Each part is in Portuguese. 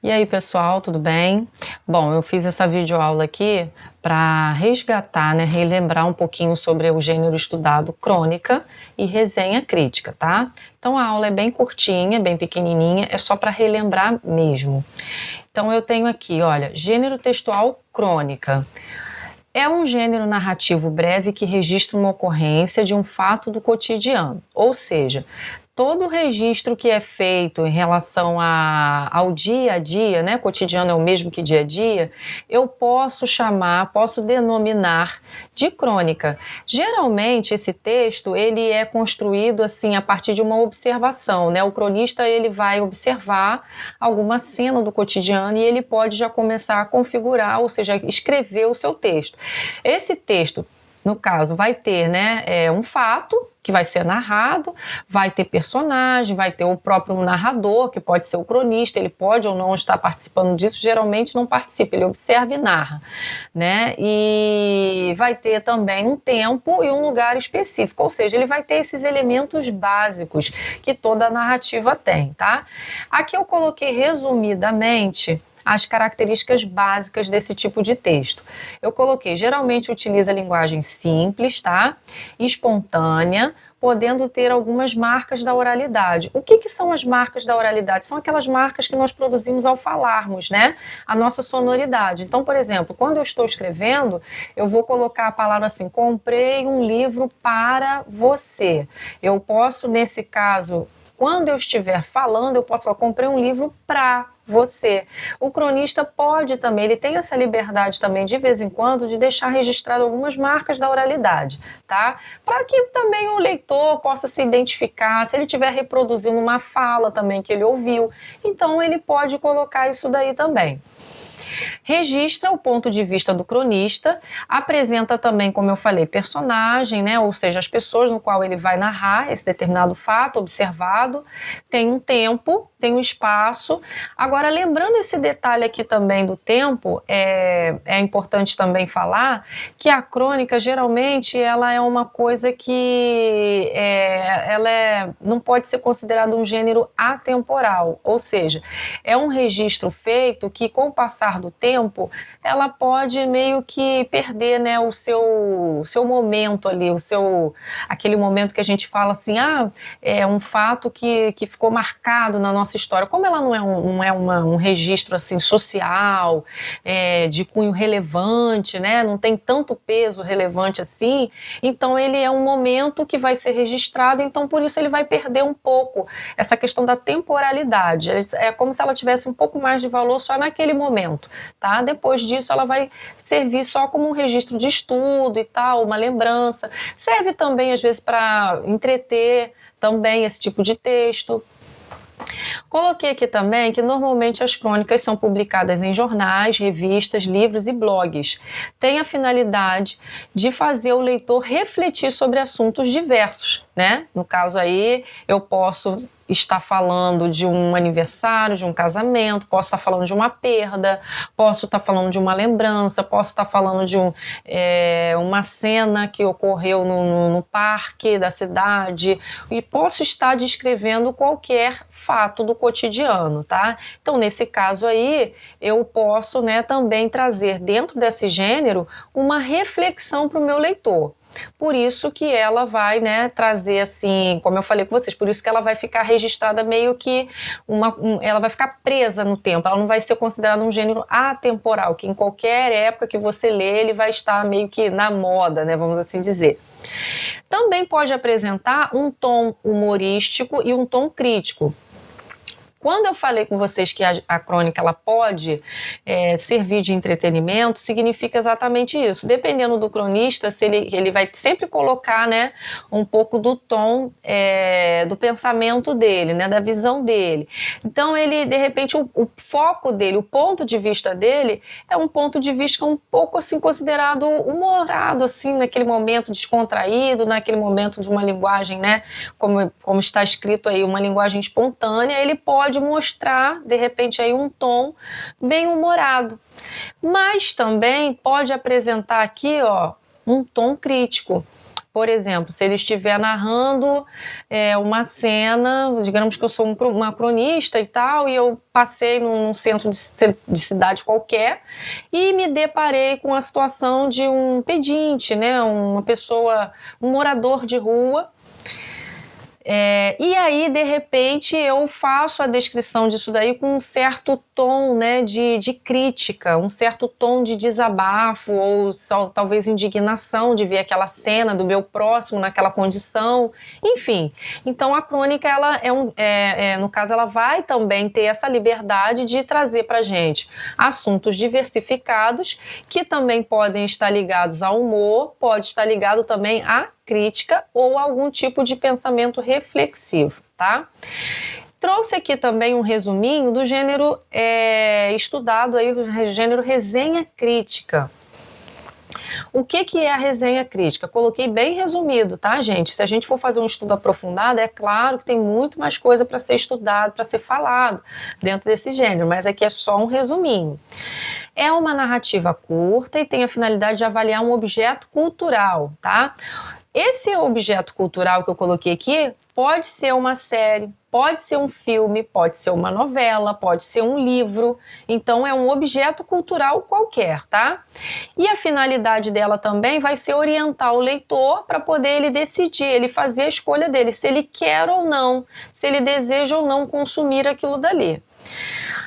E aí, pessoal, tudo bem? Bom, eu fiz essa videoaula aqui para resgatar, né, relembrar um pouquinho sobre o gênero estudado crônica e resenha crítica, tá? Então a aula é bem curtinha, bem pequenininha, é só para relembrar mesmo. Então eu tenho aqui, olha, gênero textual crônica. É um gênero narrativo breve que registra uma ocorrência de um fato do cotidiano, ou seja, todo o registro que é feito em relação ao dia a dia, né, cotidiano é o mesmo que dia a dia, eu posso denominar de crônica. Geralmente esse texto ele é construído assim a partir de uma observação, né? O cronista ele vai observar alguma cena do cotidiano e ele pode já começar a configurar, ou seja, escrever o seu texto. Esse texto, no caso, vai ter, né, um fato que vai ser narrado, vai ter personagem, vai ter o próprio narrador, que pode ser o cronista, ele pode ou não estar participando disso, geralmente não participa, ele observa e narra, né? E vai ter também um tempo e um lugar específico, ou seja, ele vai ter esses elementos básicos que toda narrativa tem, tá? Aqui eu coloquei resumidamente as características básicas desse tipo de texto. Eu coloquei, geralmente utiliza linguagem simples, tá? Espontânea, podendo ter algumas marcas da oralidade. O que são as marcas da oralidade? São aquelas marcas que nós produzimos ao falarmos, né? A nossa sonoridade. Então, por exemplo, quando eu estou escrevendo, eu vou colocar a palavra assim, comprei um livro para você. Eu posso, nesse caso, quando eu estiver falando, eu posso falar, comprei um livro para você. O cronista pode também, ele tem essa liberdade também, de vez em quando, de deixar registrado algumas marcas da oralidade, tá? Para que também o leitor possa se identificar, se ele estiver reproduzindo uma fala também que ele ouviu, então ele pode colocar isso daí também. Registra o ponto de vista do cronista, apresenta também, como eu falei, personagem, né? Ou seja, as pessoas no qual ele vai narrar esse determinado fato observado, tem um tempo, tem um espaço. Agora, lembrando esse detalhe aqui também do tempo, é importante também falar que a crônica, geralmente, ela é uma coisa que não pode ser considerada um gênero atemporal, ou seja, é um registro feito que, com o passar do tempo, ela pode meio que perder, né, o seu momento ali, aquele momento que a gente fala assim, é um fato que ficou marcado na nossa história. Como ela não é um registro assim social, de cunho relevante, né, não tem tanto peso relevante assim, então ele é um momento que vai ser registrado, então por isso ele vai perder um pouco essa questão da temporalidade. É como se ela tivesse um pouco mais de valor só naquele momento. Tá? Depois disso ela vai servir só como um registro de estudo e tal, uma lembrança. Serve também às vezes para entreter também esse tipo de texto. Coloquei aqui também que normalmente as crônicas são publicadas em jornais, revistas, livros e blogs. Tem a finalidade de fazer o leitor refletir sobre assuntos diversos, né? No caso aí, eu posso estar falando de um aniversário, de um casamento, posso estar falando de uma perda, posso estar falando de uma lembrança, posso estar falando de uma cena que ocorreu no parque da cidade, e posso estar descrevendo qualquer fato do cotidiano, tá? Então, nesse caso aí, eu posso, né, também trazer dentro desse gênero uma reflexão para o meu leitor. Por isso que ela vai, né, trazer assim, como eu falei com vocês, por isso que ela vai ficar registrada meio que ela vai ficar presa no tempo, ela não vai ser considerada um gênero atemporal, que em qualquer época que você lê, ele vai estar meio que na moda, né, vamos assim dizer. Também pode apresentar um tom humorístico e um tom crítico. Quando eu falei com vocês que a crônica ela pode servir de entretenimento, significa exatamente isso. Dependendo do cronista, se ele vai sempre colocar, né, um pouco do tom do pensamento dele, né, da visão dele. Então, ele, de repente, o foco dele, o ponto de vista dele é um ponto de vista um pouco assim considerado humorado, assim, naquele momento descontraído, naquele momento de uma linguagem, né, como está escrito aí, uma linguagem espontânea, ele pode mostrar, de repente, aí um tom bem humorado. Mas também pode apresentar aqui, ó, um tom crítico. por exemplo, se ele estiver narrando uma cena, digamos que eu sou uma cronista e tal, e eu passei num centro de cidade qualquer e me deparei com a situação de um pedinte, né, uma pessoa, um morador de rua. E aí, de repente, eu faço a descrição disso daí com um certo tom, né, de crítica, um certo tom de desabafo ou talvez indignação de ver aquela cena do meu próximo naquela condição, enfim. Então, a crônica, ela no caso, ela vai também ter essa liberdade de trazer para a gente assuntos diversificados que também podem estar ligados ao humor, pode estar ligado também à crítica ou algum tipo de pensamento reflexivo, tá? Trouxe aqui também um resuminho do gênero estudado aí, o gênero resenha crítica. O que é a resenha crítica? Coloquei bem resumido, tá, gente? Se a gente for fazer um estudo aprofundado, é claro que tem muito mais coisa para ser estudado, para ser falado dentro desse gênero, mas aqui é só um resuminho. É uma narrativa curta e tem a finalidade de avaliar um objeto cultural, tá? Esse objeto cultural que eu coloquei aqui pode ser uma série, pode ser um filme, pode ser uma novela, pode ser um livro. Então é um objeto cultural qualquer, tá? E a finalidade dela também vai ser orientar o leitor para poder ele decidir, ele fazer a escolha dele, se ele quer ou não, se ele deseja ou não consumir aquilo dali.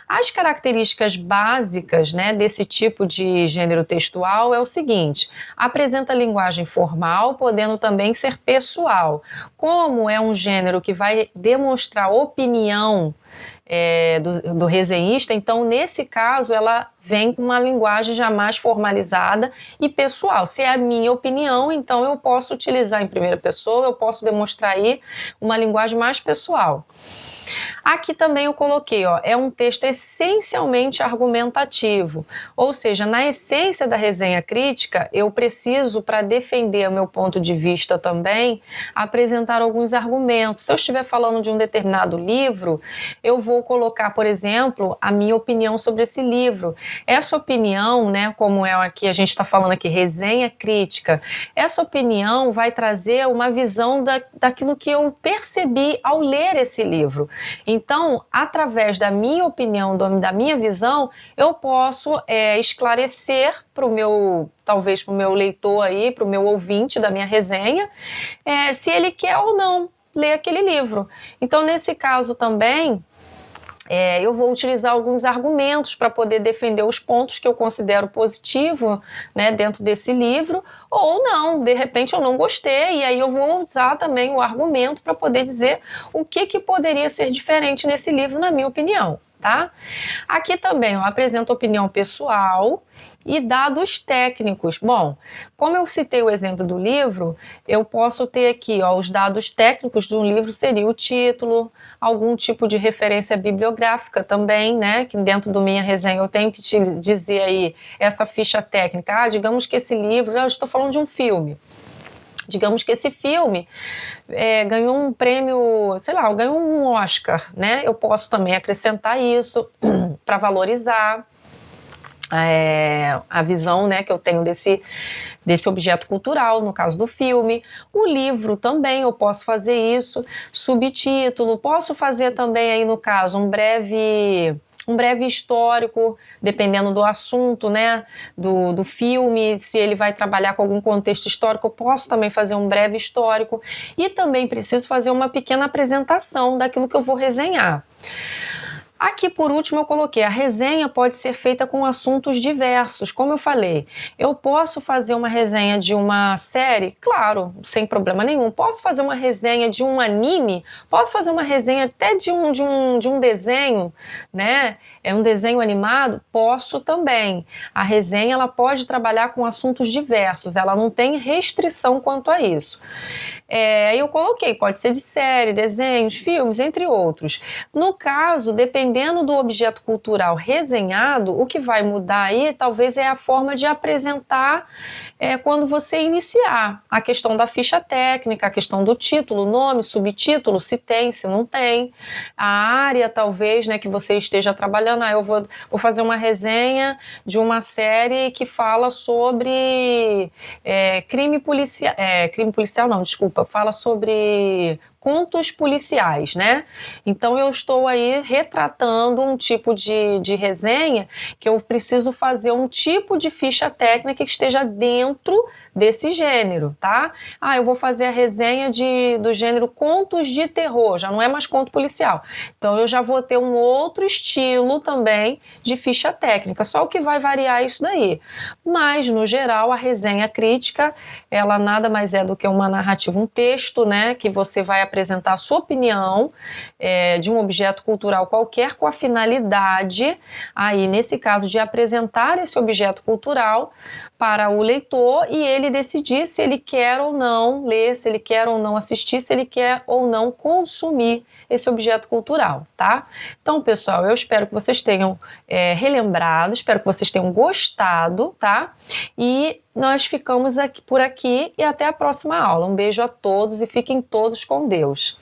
As características básicas, né, desse tipo de gênero textual é o seguinte: apresenta linguagem formal, podendo também ser pessoal. Como é um gênero que vai demonstrar opinião do resenhista, então nesse caso ela vem com uma linguagem já mais formalizada e pessoal. Se é a minha opinião, então eu posso utilizar em primeira pessoa, eu posso demonstrar aí uma linguagem mais pessoal. Aqui também eu coloquei, é um texto essencialmente argumentativo, ou seja, na essência da resenha crítica, eu preciso, para defender o meu ponto de vista também, apresentar alguns argumentos. Se eu estiver falando de um determinado livro, eu vou colocar, por exemplo, a minha opinião sobre esse livro. Essa opinião, né, como é aqui, a gente está falando aqui, resenha crítica, essa opinião vai trazer uma visão daquilo que eu percebi ao ler esse livro. Então, através da minha opinião, da minha visão, eu posso esclarecer para o meu, talvez para o meu leitor aí, para o meu ouvinte da minha resenha, se ele quer ou não ler aquele livro. Então, nesse caso também, eu vou utilizar alguns argumentos para poder defender os pontos que eu considero positivo, né, dentro desse livro, ou não, de repente eu não gostei, e aí eu vou usar também o argumento para poder dizer o que poderia ser diferente nesse livro, na minha opinião, tá? Aqui também eu apresento opinião pessoal e dados técnicos. Bom, como eu citei o exemplo do livro, eu posso ter aqui, os dados técnicos de um livro seria o título, algum tipo de referência bibliográfica também, né, que dentro da minha resenha eu tenho que te dizer aí essa ficha técnica. Digamos que esse livro, eu estou falando de um filme. Digamos que esse filme ganhou um prêmio, sei lá, ganhou um Oscar, né? Eu posso também acrescentar isso para valorizar a visão, né, que eu tenho desse objeto cultural, no caso do filme. O livro também eu posso fazer isso, subtítulo, posso fazer também aí no caso um breve histórico, dependendo do assunto, né, do filme, se ele vai trabalhar com algum contexto histórico, eu posso também fazer um breve histórico e também preciso fazer uma pequena apresentação daquilo que eu vou resenhar. Aqui, por último, eu coloquei, a resenha pode ser feita com assuntos diversos. Como eu falei, eu posso fazer uma resenha de uma série? Claro, sem problema nenhum. Posso fazer uma resenha de um anime? Posso fazer uma resenha até de um desenho, né? É um desenho animado? Posso também. A resenha, ela pode trabalhar com assuntos diversos, ela não tem restrição quanto a isso. Eu coloquei, pode ser de série, desenhos, filmes, entre outros. No caso, dependendo do objeto cultural resenhado, o que vai mudar aí talvez é a forma de apresentar quando você iniciar a questão da ficha técnica, a questão do título, nome, subtítulo, se tem, se não tem, a área talvez, né, que você esteja trabalhando. Eu vou fazer uma resenha de uma série que fala sobre crime policial não, desculpa, fala sobre contos policiais, né? Então eu estou aí retratando um tipo de resenha que eu preciso fazer um tipo de ficha técnica que esteja dentro desse gênero, tá? Eu vou fazer a resenha do gênero contos de terror, já não é mais conto policial. Então eu já vou ter um outro estilo também de ficha técnica, só o que vai variar isso daí. Mas, no geral, a resenha crítica, ela nada mais é do que uma narrativa, um texto, né, que você vai apresentar a sua opinião de um objeto cultural qualquer com a finalidade, aí nesse caso, de apresentar esse objeto cultural para o leitor e ele decidir se ele quer ou não ler, se ele quer ou não assistir, se ele quer ou não consumir esse objeto cultural, tá? Então, pessoal, eu espero que vocês tenham relembrado, espero que vocês tenham gostado, tá? E nós ficamos por aqui e até a próxima aula. Um beijo a todos e fiquem todos com Deus.